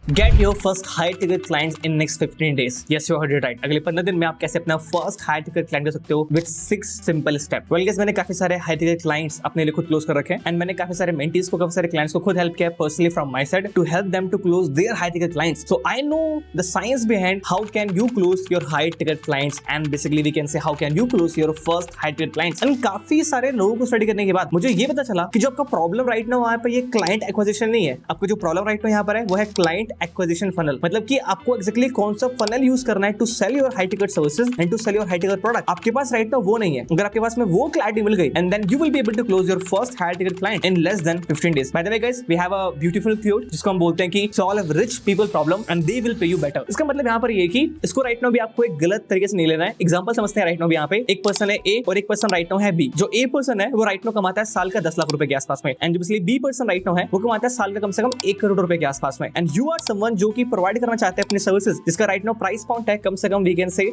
Get your first high ticket clients in next 15 days. Yes, you heard it right. अगले 15 दिन में आप कैसे अपना फर्स्ट हाई टिकट क्लाइंट कर सकते हो with 6 simple steps. Well guys, मैंने काफी सारे हाई टिकट क्लाइंट्स अपने लिए खुद क्लोज कर रखे हैं एंड मैंने काफी सारे मेंटीज को, काफी सारे क्लाइंट्स को खुद हेल्प किया personally from my side to help them to close their high ticket clients. So I know the science behind how can you close your high ticket clients and basically we can say how can you close your first high ticket clients. And काफी सारे लोगों को study करने के बाद मुझे ये पता चला कि जो आपका प्रॉब्लम राइट नाउ वहां पे ये क्लाइंट एक्विजिशन नहीं है. आपको जो प्रॉब्लम राइट नाउ यहाँ पर है वो है क्लाइंट एक्विजिशन फनल. मतलब कि आपको एक्जेक्टली कौन सा फनल यूज करना है to sell your high ticket services and to sell your high ticket product. आपके पास राइट नाउ वो नहीं है. अगर आपके पास में वो क्लैरिटी मिल गई and then you will be able to close your first high ticket client in less than 15 days. By the way guys, we have a beautiful quote जिसको हम बोलते हैं कि solve rich people problem and they will pay you better. इसका मतलब यहाँ पर ये कि इसको राइट नाउ भी आपको एक गलत तरीके से नहीं लेना है. एग्जांपल समझते हैं. राइट नाउ भी यहाँ पे एक पर्सन है ए और एक पर्सन राइट नाउ है बी. जो ए पर्सन है वो राइट नाउ कमाता है साल का 10 लाख रुपए के आसपास में एंड जो बी पर्सन राइट नाउ है वो कमाता है साल का कम से कम 1 करोड़ रुपए के आसपास में. एंड यू आर समवन जो कि प्रोवाइड करना चाहते हैं अपने सर्विसेज जिसका राइट नाउ प्राइस पॉइंट है कम से come we can say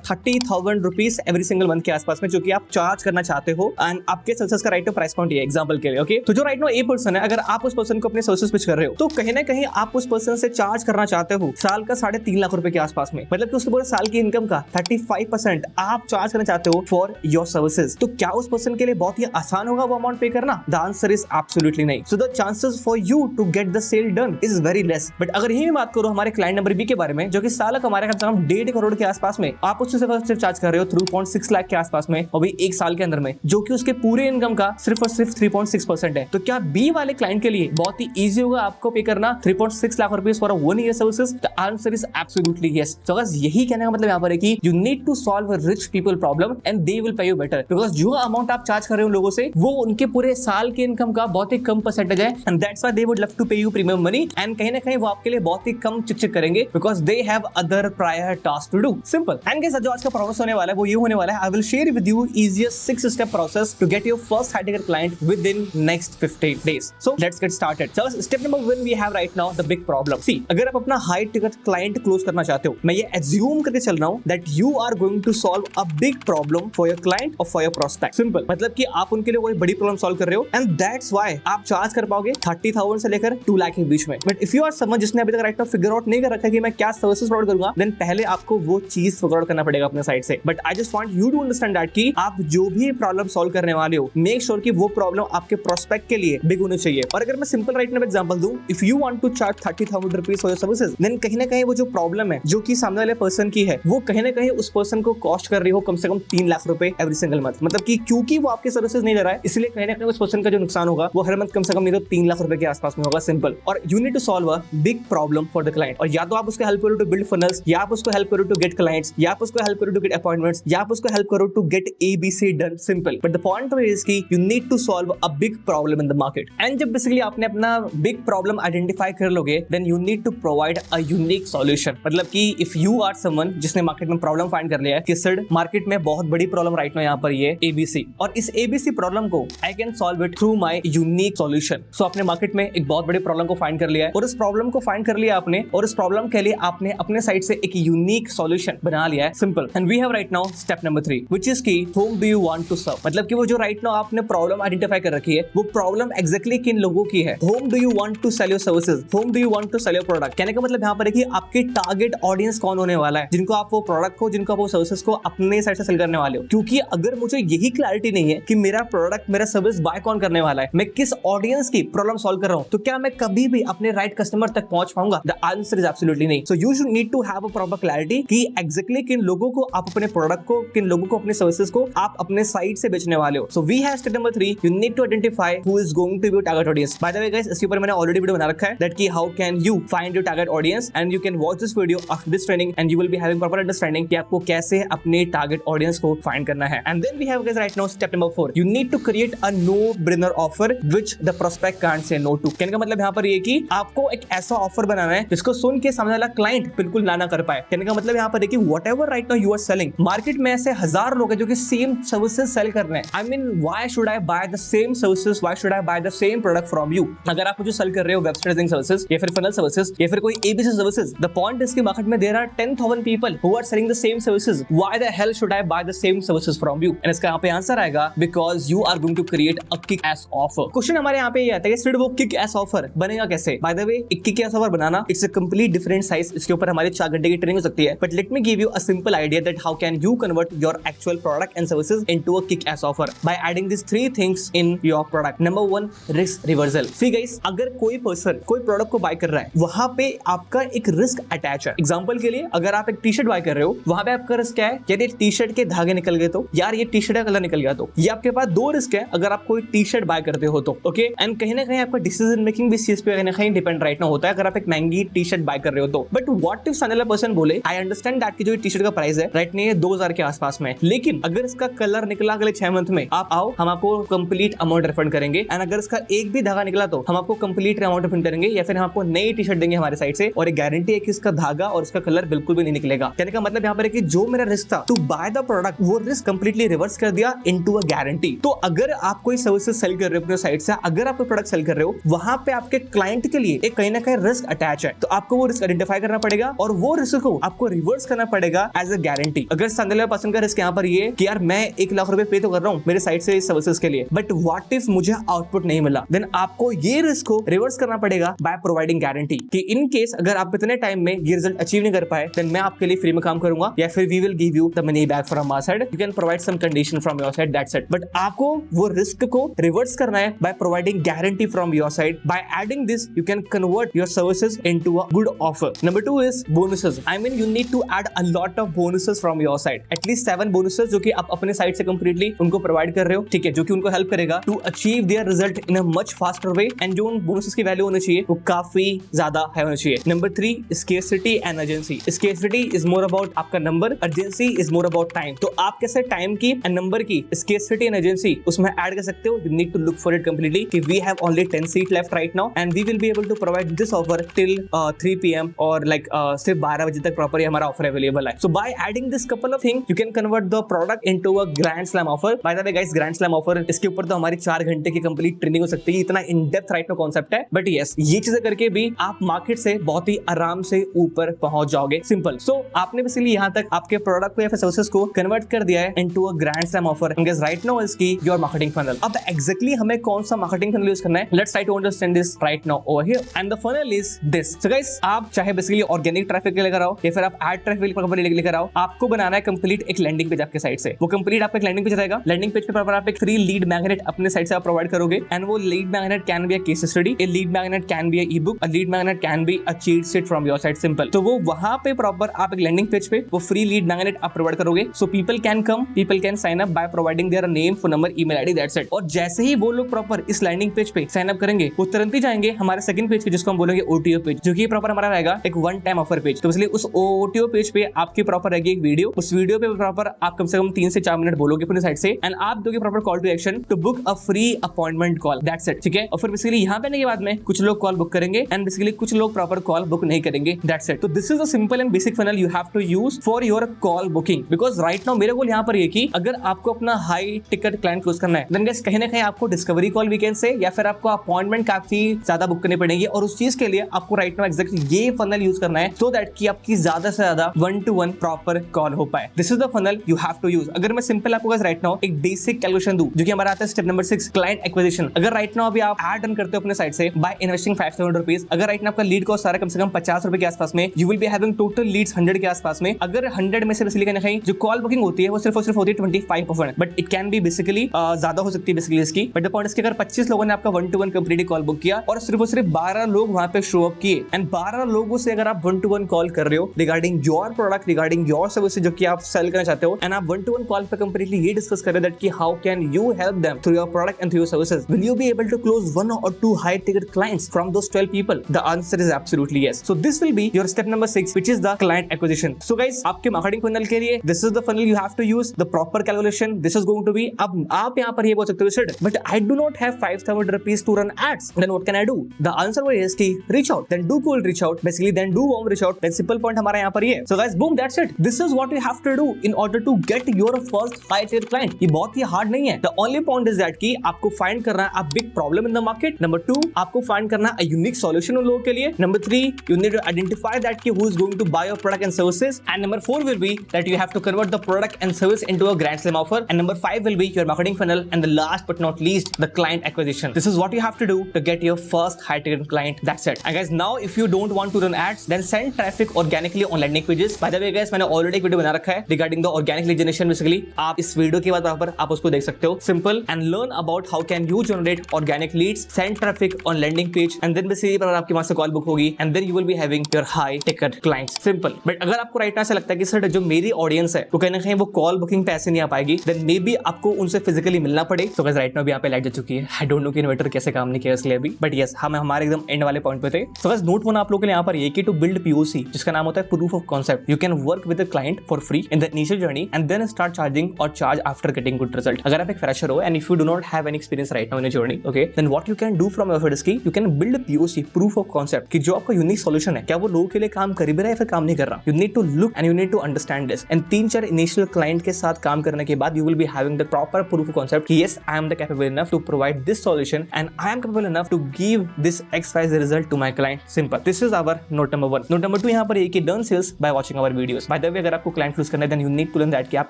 30,000 rupees every single month के आसपास में जो कि आप चार्ज करना चाहते हो एंड आपके सर्विसेज का राइट नाउ प्राइस पॉइंट ये एग्जांपल के लिए. ओके, तो जो राइट नाउ ए पर्सन है अगर आप उस पर्सन को अपने सर्विसेज पिच कर रहे हो तो कहीं ना कहीं आप उस पर्सन से चार्ज करना चाहते हो साल का 3.5 लाख रुपए के आसपास में. मतलब कि उसके पूरे साल की इनकम का 35% आप चार्ज करना चाहते हो फॉर योर सर्विसेज. तो क्या उस पर्सन के लिए बहुत ही आसान होगा वो अमाउंट पे करना? द आंसर इज एब्सोल्युटली नहीं. So the chances for you to get the sale done is very less. But अगर यही बात करो हमारे क्लाइंट नंबर बी के बारे में जो कि साल का हमारे 1.5 करोड़ के आसपास में, आप उससे सिर्फ चार्ज कर रहे हो 3.6 लाख के आसपास में और भी एक साल के अंदर में, जो कि उसके पूरे इनकम का सिर्फ और सिर्फ 3.6% है. तो क्या बी वाले क्लाइंट के लिए बहुत ही इजी होगा आपको पे करना 3.6 lakh rupees for 1 year services? The answer is absolutely yes. So guys, यही कहने का मतलब यहाँ पर है कि you need to solve a rich people problem and they will pay you better. Because जो अमाउंट आप चार्ज कर रहे हो लोगों से वो उनके पूरे साल के इनकम का बहुत ही कम परसेंटेज है and that's why they would love to pay you premium money and कहीं ना कहीं वो आपके लिए बहुत ही कम चिक करेंगे because they have other prior task to do. Simple. And guys, जो आज का प्रोसेस होने वाला है वो ये होने वाला है. I will share with you easiest 6 step process to get your first high ticket client within next 15 days. So let's get started. So step number 1 we have right now the big problem. See, अगर आप अपना high ticket client close करना चाहते हो, मैं ये assume करके चल रहा हूँ that you are going to solve a big problem for your client or for your prospect. Simple. मतलब कि आप उनके लिए कोई बड़ी प्रॉब्लम सॉल्व कर रहे हो and that's why आप चार्ज कर पाओगे 30,000 से लेकर 2 लाख के बीच में. But if you are someone जिसने अभी तक right now figure out नहीं कर रखा कि मैं क्या सर्विसेज प्रोवाइड करूंगा, then पहले आपको वो चीज figure out करना पड़ेगा अपने साइड से. But I just want you to understand that कि आप जो भी प्रॉब्लम सॉल्व करने वाले हो मेक श्योर कि वो प्रॉब्लम आपके प्रोस्पेक्ट के लिए बिग होनी चाहिए. और अगर मैं सिंपल राइट नाउ एग्जांपल दूं, if you want to charge 30,000 rupees for your services then कहीं ना कहीं वो जो प्रॉब्लम है जो कि सामने वाले पर्सन की है वो कहीं ना कहीं उस पर्सन को कॉस्ट कर रही हो कम से कम 3 लाख रुपए एवरी सिंगल मंथ. मतलब कि क्योंकि वो आपके सर्विसेज नहीं दे रहा है इसलिए कहीं ना कहीं उस पर्सन का जो नुकसान होगा वो हर मंथ कम से कम नहीं तो 3 लाख रुपए के आसपास में होगा. सिंपल. और you need to solve a big problem for the client. और या तो आप उसको हेल्प करो टू बिल्ड फनल्स, या आप उसको हेल्प करो टू गेट क्लाइंट्स, या आप उसको हेल्प करो टू गेट अपॉइंटमेंट्स, या आप उसको हेल्प करो to get ABC done. Simple. But the point is कि you need to solve a big problem in the market. And जब बेसिकली आपने अपना बिग प्रॉब्लम आइडेंटिफाई कर लोगे then you need to provide a unique solution. मतलब कि if you are someone जिसने market में प्रॉब्लम फाइंड कर लिया है कि सर मार्केट में बहुत बड़ी प्रॉब्लम राइट नाउ यहाँ पर ये ABC और इस ABC प्रॉब्लम को I can solve it through my unique solution. So आपने मार्केट में एक बहुत बड़ी प्रॉब्लम को फाइंड कर लिया है और इस प्रॉब्लम को फाइंड कर लिया आपने और इस प्रॉब्लम के लिए आपने अपने साइड से एक यूनिक सॉल्यूशन बना लिया है. Simple. And we have right now step number 3 which is की whom do you want to serve. मतलब कि वो जो राइट नाउ आपने प्रॉब्लम आइडेंटिफाई कर रखी है वो प्रॉब्लम एक्जेक्टली किन लोगों की है. whom do you want to sell your services, whom do you want to sell your product. कहने का मतलब यहाँ पर है कि आपके टारगेट ऑडियंस कौन होने वाला है जिनको आप वो प्रोडक्ट को, जिनको आप वो सर्विसेज को अपने साइड से सेल करने वाले हो. क्योंकि अगर मुझे यही क्लैरिटी नहीं है कि मेरा प्रोडक्ट, मेरा सर्विस बाय कौन करने वाला है, मैं किस ऑडियंस की प्रॉब्लम सॉल्व कर रहा हूँ, तो क्या मैं कभी भी अपने राइट कस्टमर तक पहुंच पाऊंगा? द आंसर इज एब्सोल्युटली नहीं. So you should need to have a proper clarity कि एक्जेक्टली किन लोगों को आप अपने प्रोडक्ट को, किन लोगों को अपने सर्विसेज को आप अपने साइड से बेचने वाले हो. So we have step number 3 you need to identify who is going to be your target audience. By the way guys, इसके ऊपर मैंने ऑलरेडी वीडियो बना रखा है दैट कि how can you find your target audience and you can watch this video after this training and you will be having proper understanding कि आपको कैसे अपने टारगेट ऑडियंस को फाइंड करना है. And then we have guys right now step number 4 you need to create a no brainer offer which the prospect can't say no to. कहने का मतलब यहाँ पर ये कि आपको एक ऐसा ऑफर बनाना है जिसको सुन के सामने वाला क्लाइंट बिल्कुल ना ना कर पाए. कहने का मतलब यहाँ पर है कि whatever right now you are selling, market में ऐसे हजार लोग हैं जो कि सेम सर्विसेज सेल कर रहे हैं. I mean why should I buy the same services, why should I buy the same product from you. अगर आप मुझे सेल कर रहे हो वेबसाइटिंग सर्विसेज या फिर फनल सर्विसेज या फिर कोई ABC services, the point is कि मार्केट में there are 10,000 people who are selling the same services. Why the hell should I buy the same services from you? And इसका यहाँ पे आंसर आएगा because you are going to create a kick ass offer. Question हमारे यहाँ पे ये आता है कि वो किक एस ऑफर बनेगा कैसे? बाय द वे, एक kick S first offer banana it's a complete different size, इसके ऊपर हमारी 4 घंटे की ट्रेनिंग हो सकती है, but let me give you a simple idea that how can you convert your actual product and services into a kick ass offer bye adding this 3 things in your product. Number 1, risk reversal. See guys, अगर कोई person कोई product को bye कर रहा है, वहां पे आपका एक रिस्क अटैच है। एग्जांपल के लिए, अगर आप एक टी शर्ट बाय कर रहे हो, वहां पे आपका रिस्क क्या है? यदि टी शर्ट के धागे निकल गए तो, यार ये टी शर्ट का कलर निकल गया तो, ये आपके पास 2 रिस्क है अगर आप कोई टी शर्ट बाय करते हो तो। ओके, एंड कहीं ना कहीं आपका डिसीजन मेकिंग भी इस चीज पे कहीं ना कहीं डिपेंड राइट ना होता है अगर आप एक महंगी टी शर्ट बाय कर रहे हो तो। बट व्हाट इफ सामने वाला पर्सन बोले, आई अंडरस्टैंड दैट की जो टी शर्ट का प्राइस है राइट नहीं है 2000 के आसपास में, लेकिन अगर इसका कलर निकला अगले 6 मंथ में, आप आओ, हम आपको कंप्लीट अमाउंट रिफंड करेंगे, एंड अगर इसका एक भी धागा निकला तो हम आपको कंप्लीट अमाउंट रिफंड करेंगे, या फिर हम आपको नई टी शर्ट देंगे हमारे साइड से, और एक गारंटी है कि इसका धागा और इसका कलर बिल्कुल भी नहीं निकलेगा। कहने का मतलब यहाँ पर है कि जो मेरा रिस्क था टू बाय द प्रोडक्ट, वो रिस्क कंप्लीटली रिवर्स कर दिया इनटू अ गारंटी। तो अगर आप कोई सर्विसेज सेल कर रहे हो अपने साइड से, अगर आप कोई प्रोडक्ट सेल कर रहे हो, वहां पे आपके क्लाइंट के लिए एक कहीं ना कहीं रिस्क अटैच है, तो आपको वो रिस्क आइडेंटिफाई करना पड़ेगा और वो रिस्क को आपको रिवर्स करना पड़ेगा एज अ गारंटी। अगर सामने वाले पर्सन का रिस्क यहाँ पर ये कि यार मैं 1 लाख रुपए पे तो कर रहा हूँ मेरे साइड से इस सर्विसेज के लिए, बट व्हाट इफ मुझे आउटपुट नहीं मिला, देन आपको ये रिस्क को रिवर्स करना पड़ेगा बाय प्रोवाइडिंग गारंटी कि इन केस अगर आप इतने टाइम में ये रिजल्ट अचीव नहीं कर पाए, देन मैं आपके लिए फ्री में काम करूंगा, या फिर we will give you the money back from our side, you can provide some condition from your side, that's it. But आपको वो रिस्क को रिवर्स करना है by providing guarantee from your side. By adding this you can convert your services into a good offer. Number 2 is bonuses. I mean you need to add a lot of bonuses from your side, at least 7 bonuses जो कि आप अपने side से completely उनको provide कर रहे हो, ठीक है, जो कि उनको हेल्प करेगा to achieve their result in a much faster way, and जो उन बोनसेस की वैल्यू होनी चाहिए वो काफी ज्यादा हाई होनी चाहिए। Number 3, scarcity and urgency. Scarcity is more about आपका number, urgency is more about time. तो आप कैसे टाइम की एंड नंबर की स्केर्सिटी एंड अर्जेंसी उसमें ऐड कर सकते हो। You need to look for it completely कि we have only 10 seat left right now and we will be able to provide this offer till 3 PM और like सिर्फ 12 बजे तक प्रॉपर हमारा ऑफर अवेलेबल है। So by adding this couple of thing you can convert the product into a grand slam offer. By the way guys, grand slam offer, इसके ऊपर तो हमारी 4 घंटे की कंप्लीट ट्रेनिंग हो सकती है, इतना in depth right no concept है, बट यस, ये चीजें करके भी आप मार्केट से बहुत ही आराम से ऊपर पहुंच जाओगे। सिंपल। सो आपने बेसिकली यहाँ तक आपके प्रोडक्ट को या फिर सर्विसेज को कन्वर्ट कर दिया है into a grand slam offer, and guys right now is key your marketing funnel. अब एग्जैक्टली हमें कौन सा मार्केटिंग फनल यूज करना है, let's try to understand this right now over here, and the funnel is this. So guys, आप चाहे basically organic traffic लेकर आओ या फिर आप एड ट्रैफिक लेकर आओ, आपको बनाना है कंप्लीट एक लैंडिंग पेज आपके साइड से। वो कंप्लीट आपका एक लैंडिंग पेज रहेगा। लैंडिंग पेज पे आप एक फ्री लीड मैग्नेट अपने साइड से आप प्रोवाइड करोगे, एंड वो lead magnet can be a case study, a lead magnet can be a e-book, a lead magnet can be a cheat sheet from your side. Simple. तो वो वहां पे proper आप एक लैंडिंग पेज पे वो फ्री लीड मैग्नेट आप provide करोगे, so people can come, people can sign up by providing their name, phone number, email ID, that's it. और जैसे ही वो लोग प्रॉपर इस लैंडिंग पेज पे साइन अप करेंगे, वो तुरंत ही जाएंगे हमारे सेकंड पेज पे जिसको हम बोलेंगे ओटीओ पेज, जो कि प्रॉपर हमारा रहेगा एक वन टाइम ऑफर पेज। तो इसलिए उस ओटीओ पेज पे आपकी प्रॉपर रहेगी एक वीडियो, उस वीडियो पे प्रॉपर आप कम से कम 3 से 4 मिनट बोलोगे अपनी साइड से, एंड आप दोगे proper call to action to book a free appointment call, that's it. ठीक है। और फिर बेसिकली यहाँ पे आने के बाद में कुछ लोग कॉल बुक करेंगे एंड बेसिकली कुछ लोग प्रॉपर कॉल बुक नहीं करेंगे, दैट्स इट। तो this is a simple and basic funnel you have to use for your call booking, because right now मेरे गोल यहाँ पर ये कि अगर आपको अपना हाई टिकट क्लाइंट क्लोज करना है, देन गाइस कहीं ना कहीं आपको डिस्कवरी कॉल वीकेंड से या फिर आपको अपॉइंटमेंट काफी ज्यादा बुक करनी पड़ेगी, और उस चीज के लिए आपको राइट नाउ एग्जैक्टली ये फनल यूज करना है सो दैट कि आपकी ज्यादा से ज्यादा 1-to-1 प्रॉपर कॉल हो पाए। This is the funnel you have to use. अगर मैं सिंपल आपको राइट नाउ एक बेसिक कैलकुलेशन दूं, जो कि हमारा आता है स्टेप नंबर 6, क्लाइंट एक्विजिशन। अगर राइट नाउ अभी आप एड रन करते हो अपने साइड से बाय इन्वेस्टिंग 5,000 रुपीज, अगर राइट नाउ आपका लीड कॉस्ट आ रहा है कम से कम 50 रुपए के आसपास में, you will be having total leads 100 के आसपास में। अगर 100 में से बेसिकली कहीं ना कहीं जो कॉल बुकिंग होती है वो सिर्फ और सिर्फ होती है 25%, but it can be basically ज्यादा हो सकती है बेसिकली इसकी। बट द पॉइंट इज कि अगर 25 लोगों ने आपका 1-to-1 कंप्लीटली कॉल बुक किया और सिर्फ 12 लोग वहां पे शो अप किए, एंड 12 लोगों से अगर आप 1-to-1 कॉल कर रहे हो regarding your product, regarding your service जो कि आप सेल करना चाहते हो, एंड आप 1-to-1 कॉल पे कंप्लीटली ये डिस्कस कर रहे हो दैट कि how can you help them through your product and through your services, will you be able to close 1 or 2 high ticket clients from those 12 people? The answer is absolutely yes. So this will be your step number 6, which is the client acquisition. So guys, आपके marketing funnel के लिए this is the funnel you have to use, the proper calculation this is going to be। अब आप यहाँ पर ये बोल सकते हो sir, but I do not have 5,000 rupees to run ads, then what can I do? The answer is कि reach out, then do cold reach out, basically then do warm reach out, then simple point हमारा यहाँ पर ये। So guys, boom, that's it. This is what you have to do in order to get your first high tier client. ये बहुत ही hard नहीं है। The only point is that कि आपको find करना है a big problem in the market. Number 2, आपको find करना a unique solution उन लोगों के लिए. Number 3, you need to identify that कि who is going to buy your product and services. And number 4 will be that you have to convert the product and service into a grand slam offer. And number 5 will be your marketing funnel. And the last but not least, the client acquisition. This is what you have to do to get your first high ticket client. That's it. And guys, now if you don't want to run ads, then send traffic organically on landing pages. By the way guys, मैंने already एक video बना रखा है regarding the organic lead generation basically. आप इस video के बाद वहां पर आप उसको देख सकते हो. Simple and learn about how can you generate organic leads, send traffic on landing page, and then basically पर आपके वहां से कॉल बुक होगी, and then you will be having your high ticket clients. Simple. But अगर आपको right ऐसा लगता है कि सर जो मेरी ऑडियंस है वो कहीं ना कहीं वो कॉल बुकिंग पे ऐसे नहीं आ पाएगी, then maybe आपको उनसे फिजिकली मिलना पड़े. तो गाइस राइट नाउ भी यहाँ पे लाइट जा चुकी है. आई डोंट नो कि इन्वर्टर कैसे काम नहीं किया इसलिए अभी, बट यस हम हमारे एकदम एंड वाले पॉइंट पे थे. सो गाइस नोट होना आप लोगों के लिए यहाँ पर ये कि टू बिल्ड पीओसी जिसका नाम होता है proof of concept, you can work with the client for free in the initial journey and then start charging और charge after getting good result. अगर आप एक फ्रेशर हो and if you do not have any experience right now in journey, okay, then what you can do from your side is कि you can build POC proof of concept कि जो आपका unique solution है क्या वो लोगों के लिए काम कर भी रहा है फिर काम नहीं कर रहा. You need to look and you need to understand this and 3-4 initial client के साथ काम करने के बाद you will be having the proper proof of concept कि yes I am the capable enough to provide this solution and I am capable enough to give this XYZ result to my client. Simple. This is our note number 1. Note number 2 यहाँ पर ये कि done sales by watching our videos. By the way अगर आपको client close करना है then you need to learn that कि आप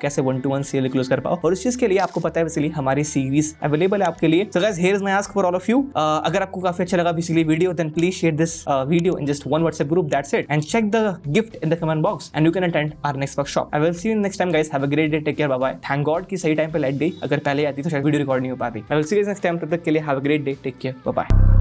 कैसे 1-to-1 सेल क्लोज कर पाओ, और इस चीज के लिए आपको पता है बेसिकली हमारी सीरीज अवेलेबल है आपके लिए. So guys here is my ask for all of you. अगर आपको काफी अच्छा लगा basically video then please share this video in just one WhatsApp group, that's it, and check the gift in the comment box and you can attend our next workshop. I will see you next time guys. Have a great day. Take care. Bye bye. Thank God कि सही time पे light गई. अगर पहले आती तो शायद video record नहीं हो पाती. I will see you next time. तब तक के लिए have a great day. Take care. Bye bye.